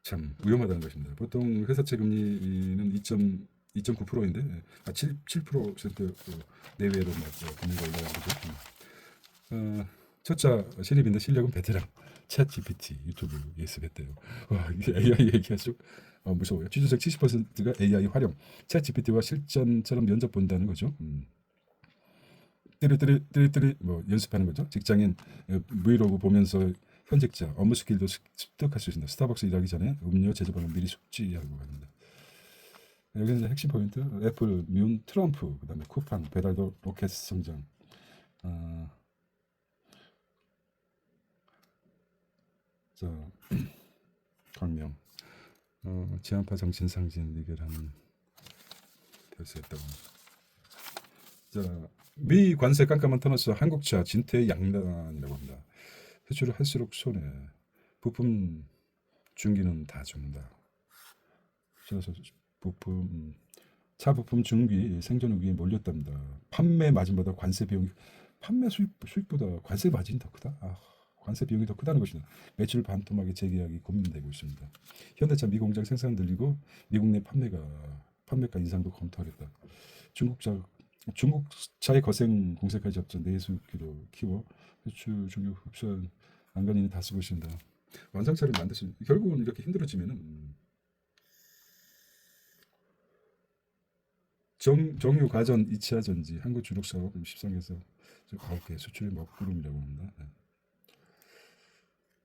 참 위험하다는 것입니다. 보통 회사채 금리는 2.9%인데 7% 내외로 막 금리가 올라간 거죠. 첫차 신입인데 실력은 베테랑. 챗 GPT 유튜브 예습했대요. 와, 이게 AI 얘기할수록 무서워요. 취준생 70%가 AI 활용. 챗 GPT와 실전처럼 면접 본다는 거죠. 띠리띠리 뭐 연습하는 거죠. 직장인 브이로그 보면서 현직자 업무 스킬도 습득할 수 있습니다. 스타벅스 일하기 전에 음료 제조방을 미리 숙지하고 갑니다. 여기는 이제 핵심 포인트 애플, 뮨, 트럼프, 그다음에 쿠팡, 배달도 로켓 성장. 자 광명 지한파 정신상진 리겔하는 별세했다고. 자, 미 관세 깜깜한 터너스 한국차 진퇴 양단이라고 합니다. 수출을 할수록 손해. 부품 중기는 다 죽는다. 그래서 부품 차 부품 중기 생존 위기에 몰렸답니다. 판매 마진보다 관세 비용, 판매 수익보다 관세 마진이 더 크다. 관세 비용이 더 크다는 것이다. 매출 반토막의 재계약이 고민되고 있습니다. 현대차 미 공장 생산 늘리고 미국 내 판매가 인상도 검토하겠다. 중국차의 거센 공세까지 합쳐 내수기로 키워 수출 중국 흡수한 안간힘이 다 쓰고 있습니다. 완성차를 만드시 결국은 이렇게 힘들어지면은 정유 가전 2차 전지 한국 주력 사업 13개에서 9개 수출의 먹구름이라고 합니다. 네.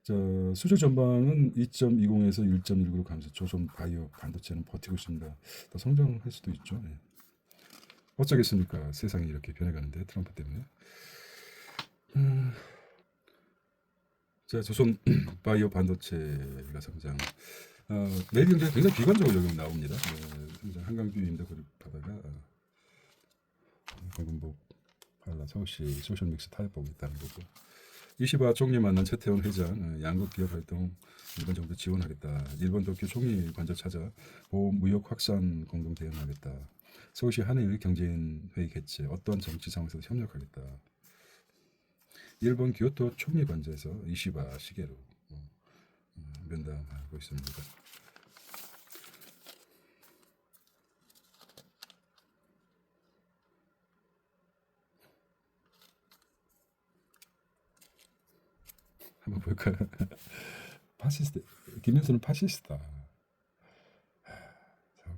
자, 수주 전망은 2.20에서 1.19로 감소. 조선 바이오 반도체는 버티고 있습니다. 더 성장할 수도 있죠. 네. 어쩌겠습니까? 세상이 이렇게 변해가는데 트럼프 때문에. 자, 조선 바이오 반도체가 성장. 내일 경제 굉장히 비관적으로 여기 나옵니다. 성장 한강뷰입니다. 그립하다가 공군복 팔라 서울시 소셜믹스 타협 보고 있다는 거고. 이시바 총리 만난 최태원 회장 양국 기업 활동 일본 정부 지원하겠다. 일본 도쿄 총리 관저 찾아 보험 무역 확산 공동 대응하겠다. 서울시 한일 경제인 회의 개최 어떠한 정치 상황에서도 협력하겠다. 일본 교토 총리 관저에서 이시바 시게로 면담하고 있습니다. 한번 볼까요? 파시스트 김현수는 파시스트다. 참.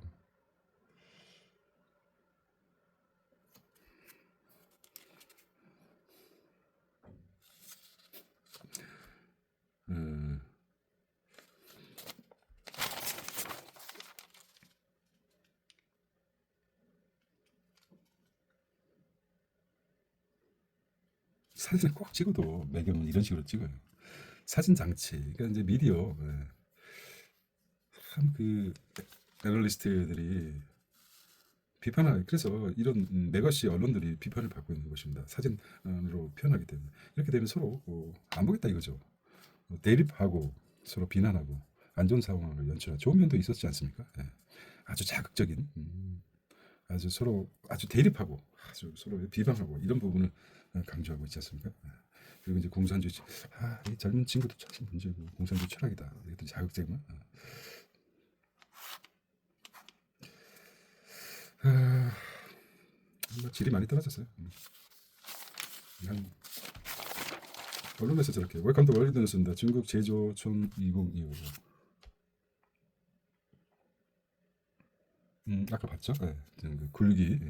사진을 꼭 찍어도 매경은 이런 식으로 찍어요. 사진 장치. 그러니까 이제 미디어 참 그 애널리스트들이 비판하 그래서 이런 매거시 언론들이 비판을 받고 있는 것입니다. 사진으로 표현하기 때문에 이렇게 되면 서로 안 보겠다 이거죠. 대립하고 서로 비난하고 안 좋은 상황을 연출한 좋은 면도 있었지 않습니까? 예. 아주 자극적인 아주 서로 아주 대립하고 아주 서로 비방하고 이런 부분을 강조하고 있지 않습니까? 예. 그리고 이제 공산주의 이 젊은 친구도 참 문제고 공산주의 철학이다 이것도 자극적인 뭐 질이 많이 떨어졌어요. 그냥 언론에서 저렇게 웰컴 투 월드 뉴스입니다. 중국 제조촌 2025. 아까 봤죠? 네, 그 굴기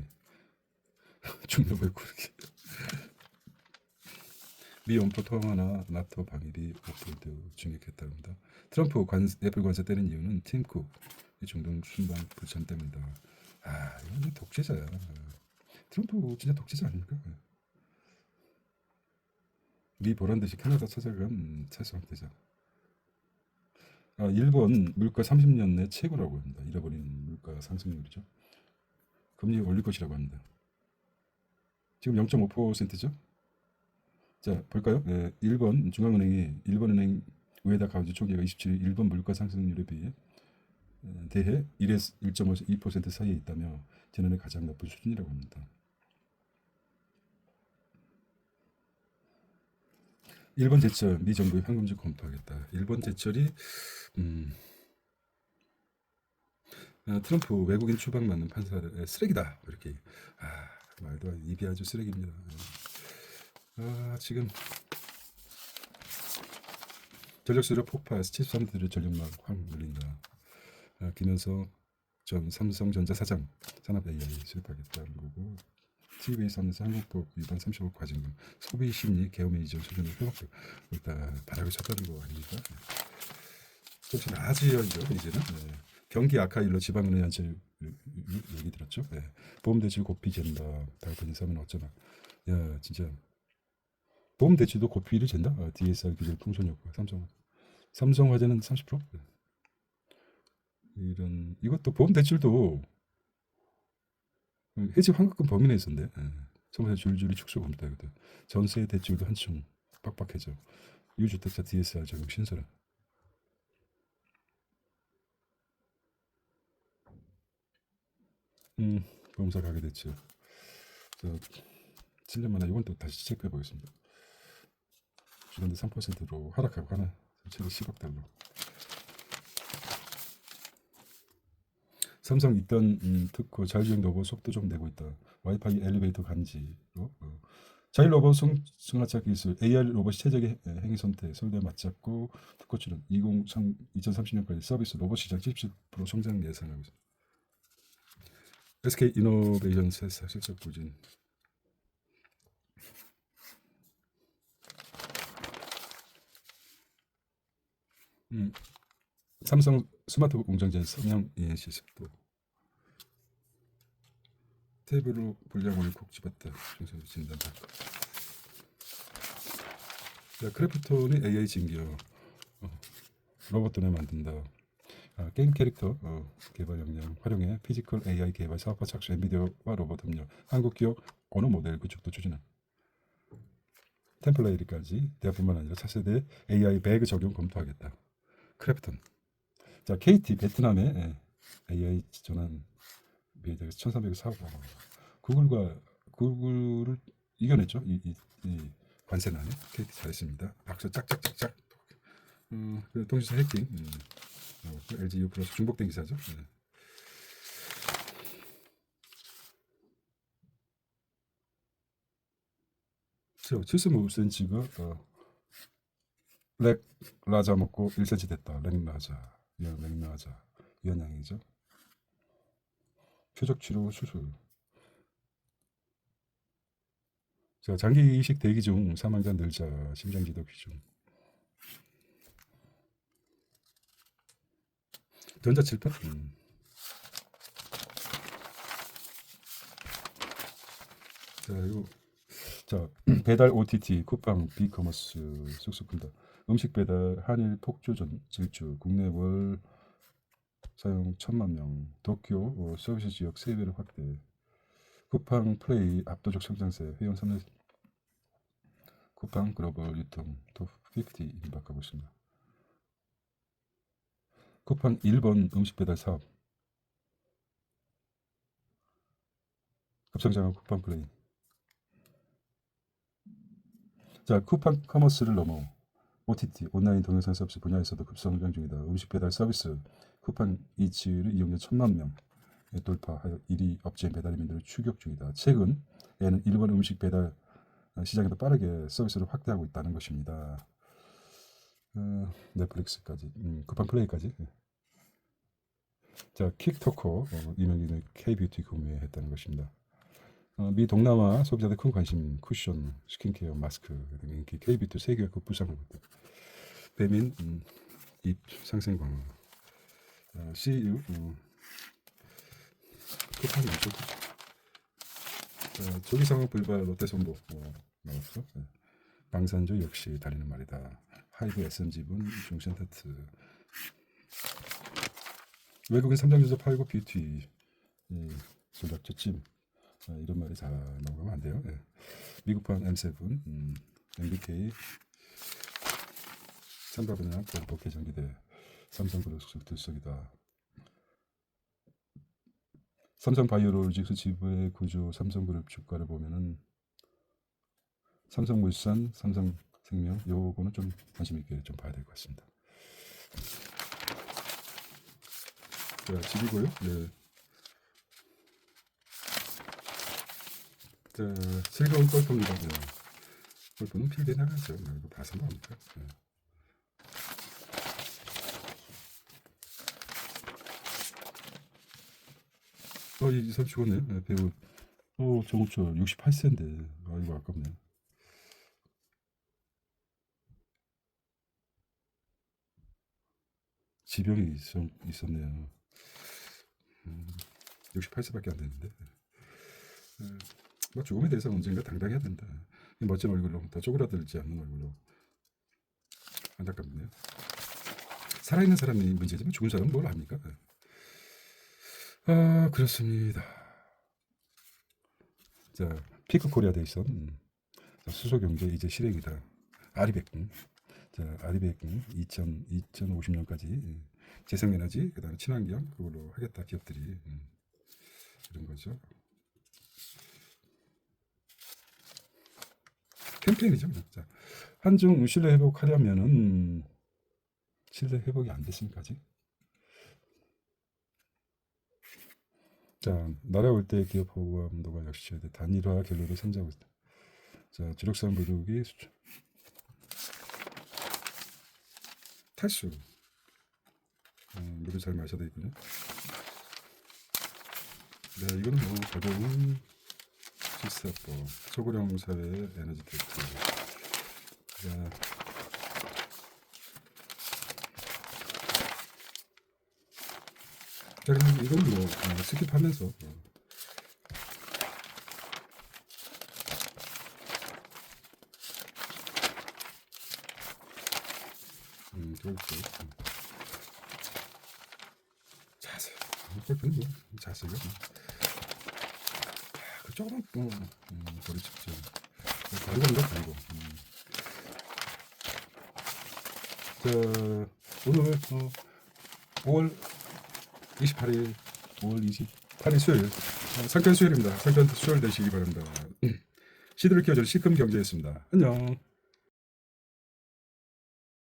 중국의 굴기. 미 원포 통화나 나토 방위비 5% 증액했다고 합니다. 트럼프 애플 관세 떼는 이유는 팀쿡 중동 순방 불참 때문이다. 이건 독재자야. 트럼프 진짜 독재자 아닙니까? 미 보란 듯이 캐나다 찾아간 최소한 대장. 일본 물가 30년 내 최고라고 합니다. 잃어버린 물가 상승률이죠. 금리 올릴 것이라고 합니다. 지금 0.5%죠. 자, 볼까요? 1번 중앙은행이 일본은행 우에다 가우지 총재가 27일 일본 물가 상승률에 비해 대해 1에서 1.5에서 2% 사이에 있다며 지난해 가장 높은 수준이라고 합니다. 일본 제철 미 정부의 황금지 검토하겠다. 일본 제철이 트럼프 외국인 추방 맞는 판사를 쓰레기다 이렇게 말도 안 입이 아주 쓰레기입니다. 지금 전력수요 폭파, 칩사들의 전력망 확 늘린다. 김현석 전 삼성전자 사장 산업 AI 수립하겠다는 거고, TV 사면서 한국법 위반 30억 과징금, 소비 심리 계엄의 이전 수준을 회복하고 일단 바닥을 쳤다는 거 아닙니까? 좀 나아지죠 이제는. 경기 악화 일로 지방은행 연체 얘기 들었죠. 보험 대출 고삐진다. 발판 인사면 어쩌나. 야 진짜 보험 대출도 고삐를 잰다. DSR 기준 풍선 효과. 삼성화재는 30%. 이런 이것도 보험 대출도 해지 환급금 범위 내에 있었는데 처음에 줄줄이 축소 검토하거든. 전세 대출도 한층 빡빡해져. 유주택자 DSR 적용 신설은 보험사 가게 됐죠. 7년 만에 이건 또 다시 체크해 보겠습니다. 지난해 3%로 하락하고 하나 최대 10억 달러. 삼성 입단 특허 자율주행 로봇 속도 좀 내고 있다. 와이파이 엘리베이터 감지로 자율 로봇 승하차 기술 AR 로봇이 최적의 행위 선택 서울대 맞잡고 특허 출원 2030년까지 서비스 로봇 시장 70% 성장 예상하고 있습니다. SK 이노베이션 세사 실적 부진. 삼성 스마트 공정제 성형 ENC 속도. 탭으로 분량을 콕 집었다. 중소기 진단. 자, 크래프톤이 AI 진기어 로봇돈에 만든다. 게임 캐릭터 개발 역량 활용해 피지컬 AI 개발 사업화 착수 엔비디아와 로봇 협력 한국 기업 언어 모델 구축도 추진한 템플레이까지 대학뿐만 아니라 차세대 AI 배그 적용 검토하겠다. 크래프톤. 자, KT 베트남의 AI 전환 미래에서 1300억 사업. 구글을 이겨냈죠. 이 관세난에 KT 잘했습니다. 박수 짝짝짝짝. 통신사 해킹. LG U 플러스 중복된 기사죠. 저 75cm가 렉 라자 먹고 1cm 됐다. 렉 라자. 위원양이죠. 표적 치료 수술. 자, 장기 이식 대기 중 사망자 늘자. 심장지도 비중. 전자칠판. 자, 배달 OTT 쿠팡 비커머스 쑥쑥 큰다. 음식 배달 한일 폭주전 질주 국내 월 사용 1000만 명. 도쿄 서비스 지역 3배로 확대. 쿠팡 플레이 압도적 성장세. 회원 3년 쿠팡 글로벌 유통 톱50 임박하고 있습니다. 쿠팡 일본 음식 배달 사업 급성장한 쿠팡 플레이. 자, 쿠팡 커머스를 넘어 OTT 온라인 동영상 서비스 분야에서도 급성장 중이다. 음식 배달 서비스 쿠팡 이츠를 이용자 1000만 명 돌파하여 1위 업체 배달민들을 추격 중이다. 최근에는 일본 음식 배달 시장에도 빠르게 서비스를 확대하고 있다는 것입니다. 넷플릭스까지, 쿠팡 플레이까지. 자, 킥토커 이명기는 K뷰티 구매했다는 것입니다. 미 동남아 소비자들 큰 관심 쿠션, 스킨케어, 마스크 등 인기 K뷰티 세계가 급부상하고 있다. 배민 입 상생 강화. CU 쿠팡이 있죠. 조기상황 불발 롯데손보 나왔어. 방산주 역시 달리는 말이다. 하이브 SMG분 중센타트. 외국인 3장 주소 팔고 뷰티. 전략 저침 이런 말이 잘 넘어가면 안 돼요. 예. 미국판 M7 MBK 삼바분야 복회 전기대 삼성그룹 들썩이다. 삼성바이오로직스 지부의 구조 삼성그룹 주가를 보면은 삼성물산, 삼성생명 요거는 좀 관심 있게 좀 봐야 될 것 같습니다. 자, 집이고요. 네. 자, 즐거운 골프입니다. 네. 골프는 필드에 나가죠. 이거 봐서 나옵니까? 네. 이 사람 죽었네. 네, 배우. 정우철 68세인데. 아, 이거 아깝네. 지병이 있었네요. 68세밖에 안 되는데. 뭐 죽음에 대해서 언젠가 당당해야 된다. 이 멋진 얼굴로 더 쪼그라들지 않는 얼굴로. 안타깝네요. 살아있는 사람이 문제지만 죽은 사람은 뭘 압니까? 그렇습니다. 자, 피크 코리아 데이션 수소 경제 이제 실행이다. 아리백군. 자, 아리백군 2050년까지 재생에너지 그다음에 친환경 그걸로 하겠다 기업들이 이런 거죠. 캠페인이죠. 자, 한중 신뢰 회복하려면은 신뢰 회복이 안 됐으니까 아직. 자, 날아올 때 기업 호감도가 역시 단일화 결로를 상징하고 있다. 자, 주력산 부족이 수출. 탈수. 물을 잘 마셔야 되겠군요. 네, 이거는 뭐 가벼운 실사법, 소고령 사회 에너지 테스트. 자, 그럼 이건 뭐 스킵하면서 그렇죠. 자세. 골프는 뭐 자세가 그 조금 거리 측정. 다른 건가 다르고. 자, 오늘 5월 28일, 5월 28일 수요일, 상쾌한 수요일입니다. 상쾌한 수요일 되시기 바랍니다. 시드를 키워줄 시금 경제였습니다. 안녕.